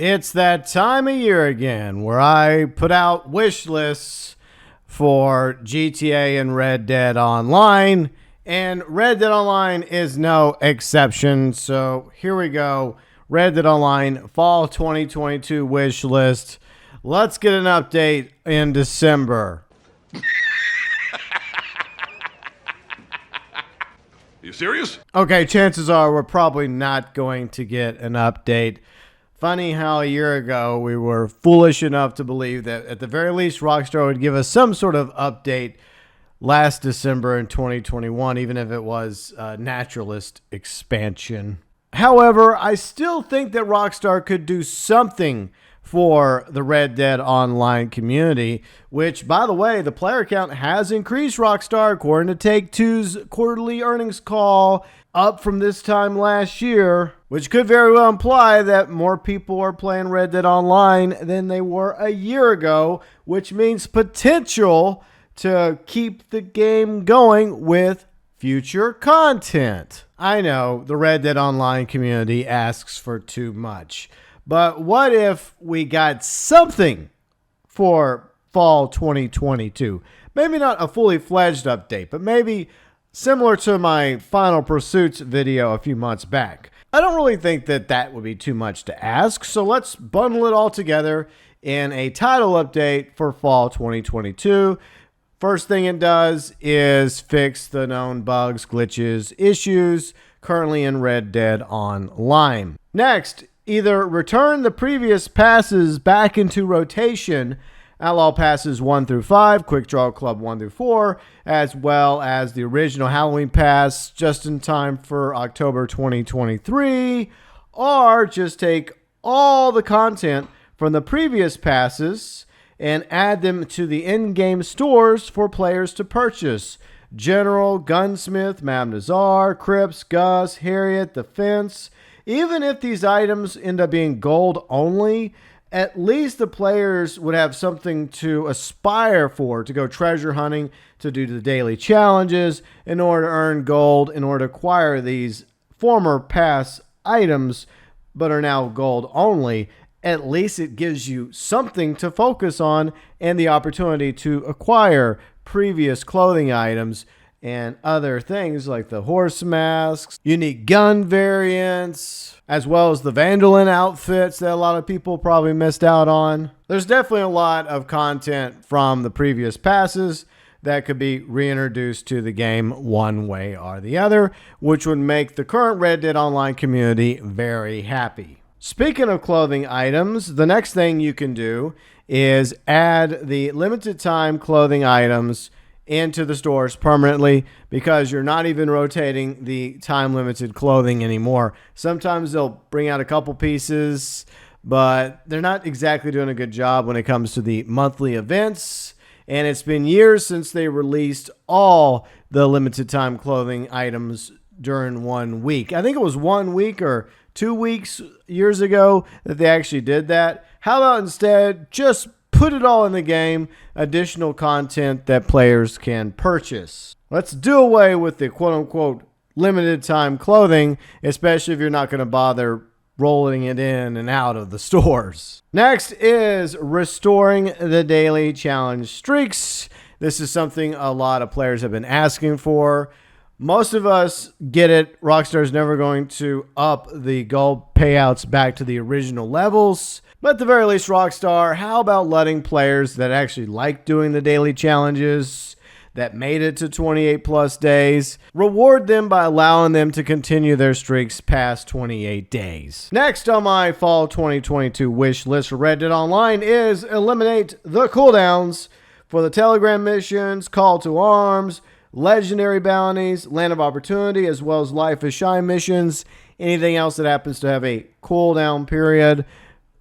It's that time of year again where I put out wish lists for GTA and Red Dead Online, and Red Dead Online is no exception. So here we go. Red Dead Online Fall 2022 wish list. Let's get an update in December. You serious? Okay, chances are we're probably not going to get an update. Funny how a year ago we were foolish enough to believe that at the very least Rockstar would give us some sort of update last December in 2021, even if it was a naturalist expansion. However, I still think that Rockstar could do something for the Red Dead Online community, which, by the way, the player count has increased, Rockstar, according to Take-Two's quarterly earnings call, up from this time last year, which could very well imply that more people are playing Red Dead Online than they were a year ago, which means potential to keep the game going with future content. I know the Red Dead Online community asks for too much, but what if we got something for fall 2022? Maybe not a fully fledged update, but maybe similar to my Final Pursuits video a few months back. I don't really think that that would be too much to ask, so let's bundle it all together in a title update for fall 2022. First thing it does is fix the known bugs, glitches, issues currently in Red Dead Online. Next, either return the previous passes back into rotation, Outlaw Passes 1 through 5, Quick Draw Club 1 through 4, as well as the original Halloween Pass just in time for October 2023, or just take all the content from the previous passes and add them to the in-game stores for players to purchase. General, Gunsmith, Mamnazar, Crips, Gus, Harriet, the Fence. Even if these items end up being gold only, at least the players would have something to aspire for, to go treasure hunting, to do the daily challenges in order to earn gold, in order to acquire these former pass items, but are now gold only. At least it gives you something to focus on and the opportunity to acquire previous clothing items and other things like the horse masks, unique gun variants, as well as the Vandalin outfits that a lot of people probably missed out on. There's definitely a lot of content from the previous passes that could be reintroduced to the game one way or the other, which would make the current Red Dead Online community very happy. Speaking of clothing items, the next thing you can do is add the limited time clothing items into the stores permanently, because you're not even rotating the time limited clothing anymore. Sometimes they'll bring out a couple pieces, but they're not exactly doing a good job when it comes to the monthly events. And it's been years since they released all the limited time clothing items during 1 week. I think it was 1 week or 2 weeks years ago that they actually did that. How about instead just put it all in the game, additional content that players can purchase? Let's do away with the quote-unquote limited time clothing, especially if you're not going to bother rolling it in and out of the stores. Next is restoring the daily challenge streaks. This is something a lot of players have been asking for. Most of us get it. Rockstar's never going to up the gold payouts back to the original levels. But at the very least, Rockstar, how about letting players that actually like doing the daily challenges, that made it to 28 plus days, reward them by allowing them to continue their streaks past 28 days. Next on my fall 2022 wish list for Red Dead Online is eliminate the cooldowns for the Telegram missions, Call to Arms, Legendary Bounties, Land of Opportunity, as well as Life is Shine missions, anything else that happens to have a cooldown period.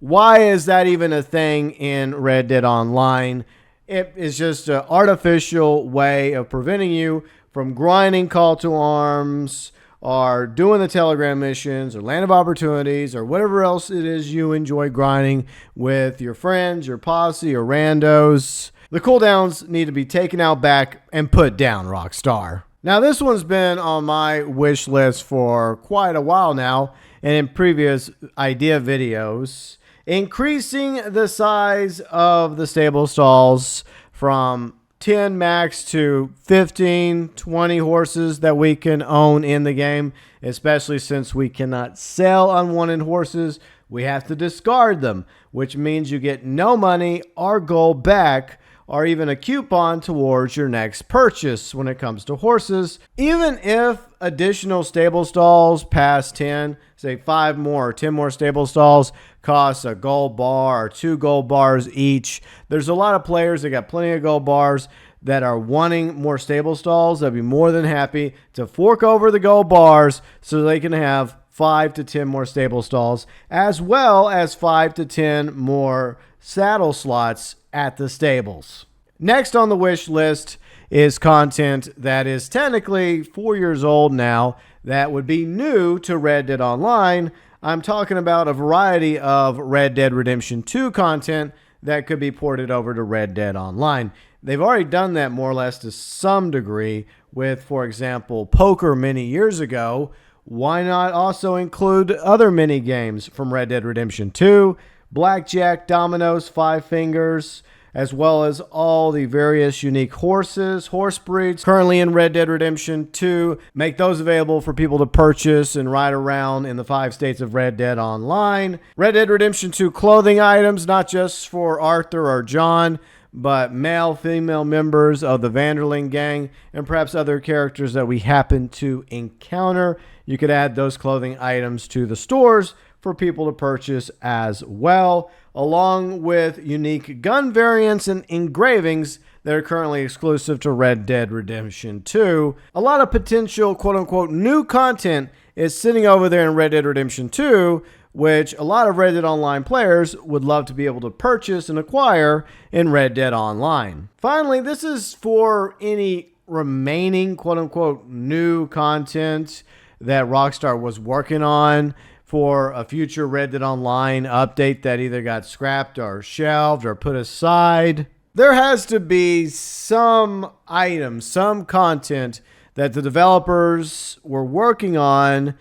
Why is that even a thing in Red Dead Online? It is just an artificial way of preventing you from grinding Call to Arms or doing the Telegram missions or Land of Opportunities or whatever else it is you enjoy grinding with your friends, your posse, or randos. The cooldowns need to be taken out back and put down, Rockstar. Now, this one's been on my wish list for quite a while now, and in previous idea videos. increasing the size of the stable stalls from 10 max to 15, 20 horses that we can own in the game, especially since we cannot sell unwanted horses. We have to discard them, which means you get no money or gold back, or even a coupon towards your next purchase when it comes to horses. Even if additional stable stalls past 10, say 5 more or 10 more stable stalls, costs a gold bar or 2 gold bars each. There's a lot of players that got plenty of gold bars that are wanting more stable stalls. They'll be more than happy to fork over the gold bars so they can have 5 to 10 more stable stalls, as well as 5 to 10 more saddle slots at the stables. Next on the wish list is content that is technically 4 years old now that would be new to Red Dead Online. I'm talking about a variety of Red Dead Redemption 2 content that could be ported over to Red Dead Online. They've already done that more or less to some degree with, for example, poker many years ago. Why not also include other mini games from Red Dead Redemption 2, blackjack, dominoes, five fingers, as well as all the various unique horses, horse breeds currently in Red Dead Redemption 2. Make those available for people to purchase and ride around in the 5 states of Red Dead Online. Red Dead Redemption 2 clothing items, not just for Arthur or John, but male, female members of the Vanderling gang, and perhaps other characters that we happen to encounter. You could add those clothing items to the stores for people to purchase as well, along with unique gun variants and engravings that are currently exclusive to Red Dead Redemption 2. A lot of potential quote-unquote new content is sitting over there in Red Dead Redemption 2, which a lot of Red Dead Online players would love to be able to purchase and acquire in Red Dead Online. Finally, this is for any remaining quote-unquote new content that Rockstar was working on for a future Red Dead Online update that either got scrapped or shelved or put aside. There has to be some items, some content that the developers were working on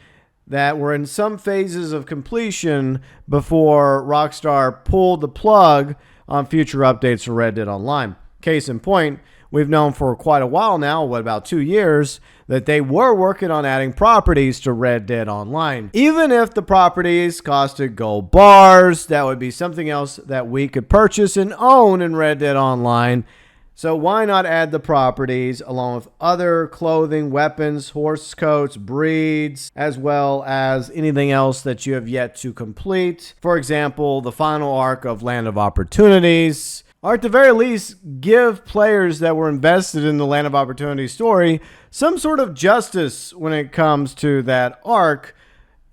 that were in some phases of completion before Rockstar pulled the plug on future updates for Red Dead Online. Case in point, we've known for quite a while now, about 2 years, that they were working on adding properties to Red Dead Online. Even if the properties costed gold bars, that would be something else that we could purchase and own in Red Dead Online. So why not add the properties along with other clothing, weapons, horse coats, breeds, as well as anything else that you have yet to complete. For example, the final arc of Land of Opportunities, or at the very least, give players that were invested in the Land of Opportunity story some sort of justice when it comes to that arc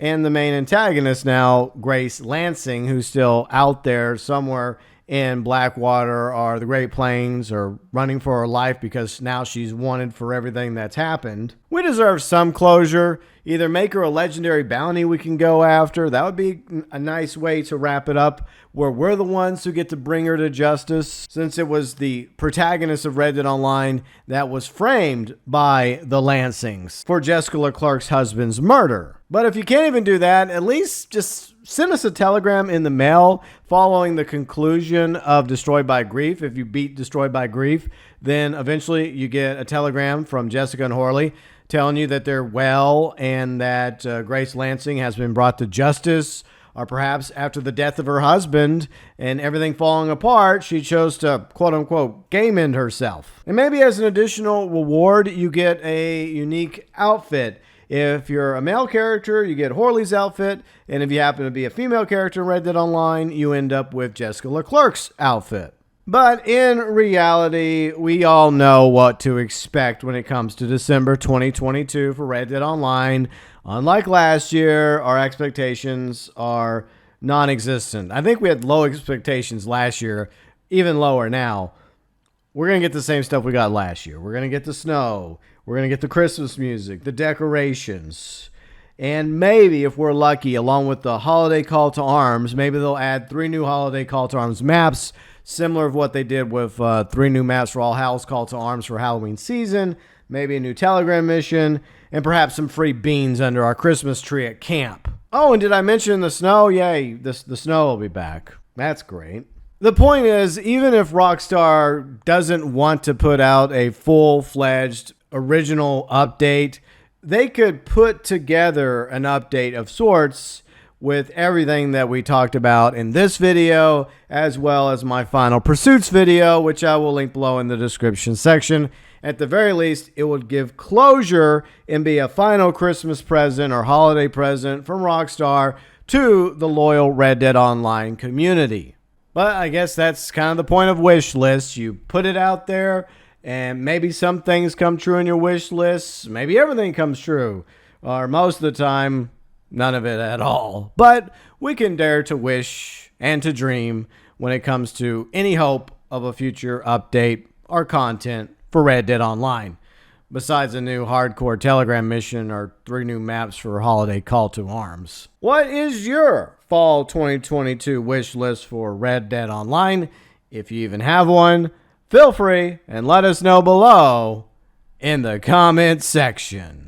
and the main antagonist now, Grace Lansing, who's still out there somewhere in Blackwater or the Great Plains or running for her life because now she's wanted for everything that's happened. We deserve some closure. Either make her a legendary bounty we can go after. That would be a nice way to wrap it up, where we're the ones who get to bring her to justice, since it was the protagonist of Red Dead Online that was framed by the Lansings for Jessica Leclerc's husband's murder. But if you can't even do that, at least just send us a telegram in the mail following the conclusion of Destroyed by Grief. If you beat Destroyed by Grief, then eventually you get a telegram from Jessica and Horley telling you that they're well and that Grace Lansing has been brought to justice, or perhaps after the death of her husband and everything falling apart, she chose to quote-unquote game end herself. And maybe as an additional reward, you get a unique outfit. If you're a male character, you get Horley's outfit, and if you happen to be a female character in Red Dead Online, you end up with Jessica Leclerc's outfit. But in reality, we all know what to expect when it comes to December 2022 for Red Dead Online. Unlike last year, our expectations are non-existent. I think we had low expectations last year, even lower now. We're going to get the same stuff we got last year. We're going to get the snow. We're going to get the Christmas music, the decorations. And maybe, if we're lucky, along with the holiday call to arms, maybe they'll add 3 new holiday call to arms maps, similar to what they did with 3 new maps for All Hallows call to arms for Halloween season, maybe a new telegram mission, and perhaps some free beans under our Christmas tree at camp. Oh, and did I mention the snow? Yay, the snow will be back. That's great. The point is, even if Rockstar doesn't want to put out a full-fledged original update, they could put together an update of sorts with everything that we talked about in this video, as well as my Final Pursuits video, which I will link below in the description section. At the very least, it would give closure and be a final Christmas present or holiday present from Rockstar to the loyal Red Dead Online community. But I guess that's kind of the point of Wishlist. You put it out there, and maybe some things come true in your wish list. Maybe everything comes true. Or most of the time, none of it at all. But we can dare to wish and to dream when it comes to any hope of a future update or content for Red Dead Online. Besides a new hardcore Telegram mission or 3 new maps for holiday call to arms. What is your fall 2022 wish list for Red Dead Online? If you even have one, feel free and let us know below in the comments section.